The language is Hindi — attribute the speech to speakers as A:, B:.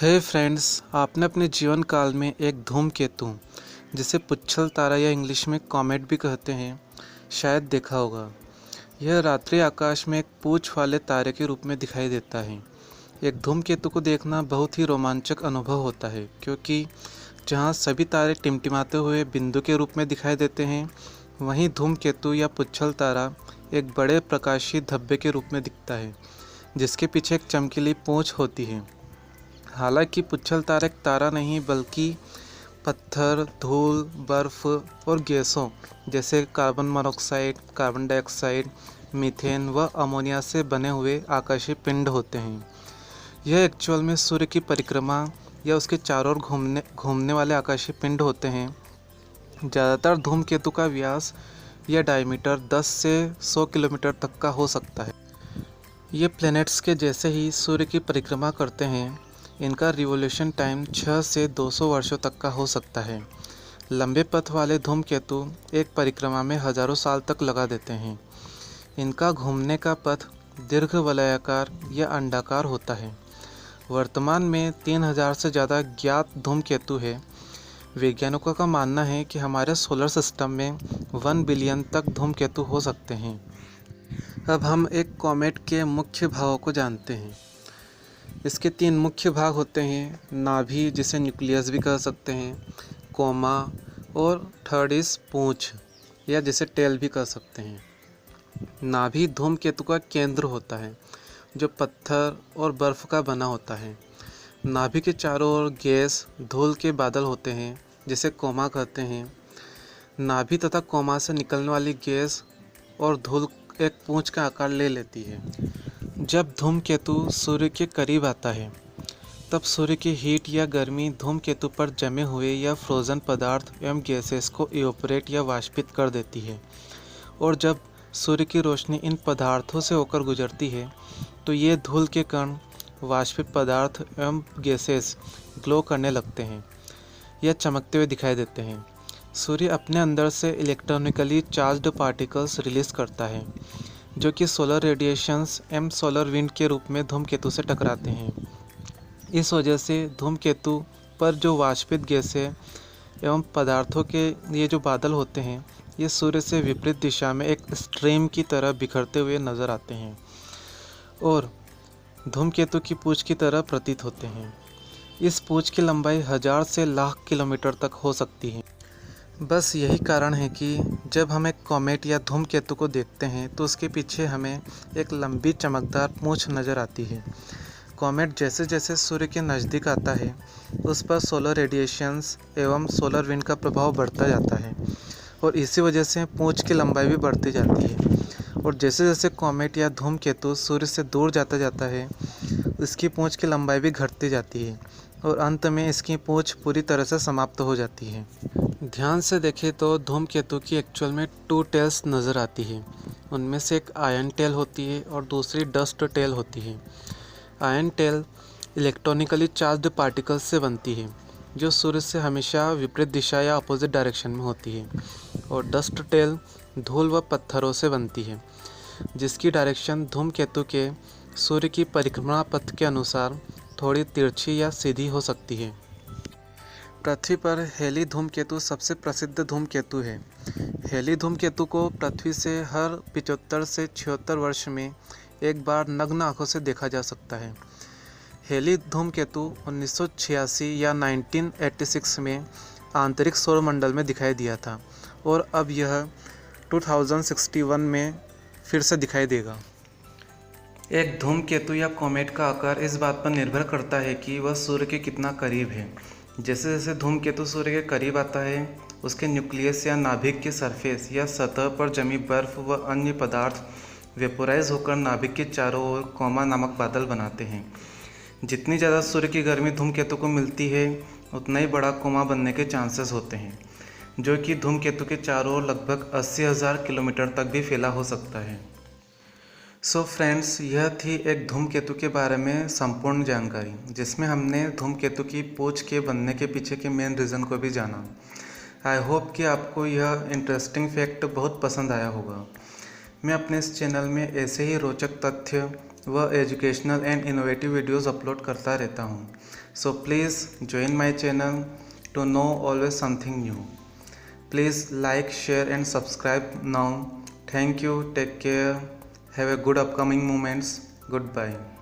A: हे फ्रेंड्स, आपने अपने जीवन काल में एक धूमकेतु, जिसे पुच्छल तारा या इंग्लिश में कॉमेट भी कहते हैं, शायद देखा होगा। यह रात्रि आकाश में एक पूंछ वाले तारे के रूप में दिखाई देता है। एक धूमकेतु को देखना बहुत ही रोमांचक अनुभव होता है, क्योंकि जहाँ सभी तारे टिमटिमाते हुए बिंदु के रूप में दिखाई देते हैं, वहीं धूमकेतु या पुच्छल तारा एक बड़े प्रकाशीय धब्बे के रूप में दिखता है, जिसके पीछे एक चमकीली पूंछ होती है। हालांकि पुच्छल तारा एक तारा नहीं, बल्कि पत्थर, धूल, बर्फ और गैसों जैसे carbon monoxide, carbon dioxide, methane व अमोनिया से बने हुए आकाशीय पिंड होते हैं। यह एक्चुअल में सूर्य की परिक्रमा या उसके चारों ओर घूमने वाले आकाशीय पिंड होते हैं। ज़्यादातर धूमकेतु का व्यास या डायमीटर 10 से 100 किलोमीटर तक का हो सकता है। ये प्लैनेट्स के जैसे ही सूर्य की परिक्रमा करते हैं। इनका रिवोल्यूशन टाइम 6 से 200 वर्षों तक का हो सकता है। लंबे पथ वाले धूमकेतु एक परिक्रमा में हजारों साल तक लगा देते हैं। इनका घूमने का पथ दीर्घ वलयाकार या अंडाकार होता है। वर्तमान में 3000 से ज़्यादा ज्ञात धूमकेतु है। वैज्ञानिकों का मानना है कि हमारे सोलर सिस्टम में 1 बिलियन तक धूमकेतु हो सकते हैं। अब हम एक कॉमेट के मुख्य भागों को जानते हैं। इसके 3 मुख्य भाग होते हैं: नाभि, जिसे न्यूक्लियस भी कह सकते हैं, कोमा, और थर्ड इज पूंछ, या जिसे टेल भी कह सकते हैं। नाभि धूमकेतु का केंद्र होता है, जो पत्थर और बर्फ का बना होता है। नाभि के चारों ओर गैस, धूल के बादल होते हैं, जिसे कोमा कहते हैं। नाभि तथा कोमा से निकलने वाली गैस और धूल एक पूंछ का आकार ले लेती है। जब धूमकेतु सूर्य के करीब आता है, तब सूर्य की हीट या गर्मी धूमकेतु पर जमे हुए या फ्रोज़न पदार्थ एवं गैसेस को इवोपरेट या वाष्पित कर देती है। और जब सूर्य की रोशनी इन पदार्थों से होकर गुजरती है, तो ये धूल के कण, वाष्पित पदार्थ एवं गैसेस ग्लो करने लगते हैं या चमकते हुए दिखाई देते हैं। सूर्य अपने अंदर से इलेक्ट्रॉनिकली चार्ज्ड पार्टिकल्स रिलीज़ करता है, जो कि सोलर रेडिएशंस एवं सोलर विंड के रूप में धूमकेतु से टकराते हैं। इस वजह से धूमकेतु पर जो वाष्पित गैसें एवं पदार्थों के ये जो बादल होते हैं, ये सूर्य से विपरीत दिशा में एक स्ट्रीम की तरह बिखरते हुए नज़र आते हैं और धूमकेतु की पूंछ की तरह प्रतीत होते हैं। इस पूंछ की लंबाई 1000 से लाख किलोमीटर तक हो सकती है। बस यही कारण है कि जब हम एक कॉमेट या धूमकेतु को देखते हैं, तो उसके पीछे हमें एक लंबी चमकदार पूंछ नज़र आती है। कॉमेट जैसे जैसे सूर्य के नज़दीक आता है, उस पर सोलर रेडिएशंस एवं सोलर विंड का प्रभाव बढ़ता जाता है, और इसी वजह से पूंछ की लंबाई भी बढ़ती जाती है। और जैसे जैसे कॉमेट या धूमकेतु सूर्य से दूर जाता जाता है, इसकी पूंछ की लंबाई भी घटती जाती है, और अंत में इसकी पूंछ पूरी तरह से समाप्त हो जाती है। ध्यान से देखें तो धूमकेतु की एक्चुअल में 2 टेल्स नज़र आती है। उनमें से एक आयन टेल होती है और दूसरी डस्ट टेल होती है। Ion tail electronically charged particles से बनती है, जो सूर्य से हमेशा विपरीत दिशा या अपोजिट डायरेक्शन में होती है। और डस्ट टेल धूल व पत्थरों से बनती है, जिसकी डायरेक्शन धूमकेतु के सूर्य की परिक्रमा पथ के अनुसार थोड़ी तिरछी या सीधी हो सकती है। पृथ्वी पर हेली धूमकेतु सबसे प्रसिद्ध धूमकेतु है। हेली धूमकेतु को पृथ्वी से हर 75 से 76 वर्ष में एक बार नग्न आंखों से देखा जा सकता है। हेली धूमकेतु 1986 या 1986 में आंतरिक सौरमंडल में दिखाई दिया था, और अब यह 2061 में फिर से दिखाई देगा। एक धूमकेतु या कॉमेट का आकार इस बात पर निर्भर करता है कि वह सूर्य के कितना करीब है। जैसे जैसे धूमकेतु सूर्य के करीब आता है, उसके न्यूक्लियस या नाभिक के सरफेस या सतह पर जमी बर्फ व अन्य पदार्थ वेपोराइज होकर नाभिक के चारों ओर कोमा नामक बादल बनाते हैं। जितनी ज़्यादा सूर्य की गर्मी धूमकेतु को मिलती है, उतना ही बड़ा कोमा बनने के चांसेस होते हैं, जो कि धूमकेतु के चारों ओर लगभग 80,000 किलोमीटर तक भी फैला हो सकता है। सो फ्रेंड्स, यह थी एक धूमकेतु के बारे में संपूर्ण जानकारी, जिसमें हमने धूमकेतु की पूंछ के बनने के पीछे के मेन रीज़न को भी जाना। आई होप कि आपको यह इंटरेस्टिंग फैक्ट बहुत पसंद आया होगा। मैं अपने इस चैनल में ऐसे ही रोचक तथ्य वह educational and innovative videos upload करता रहता हूँ। So please join my channel to know always something new. Please like, share and subscribe now. Thank you, take care, have a good upcoming moments, goodbye.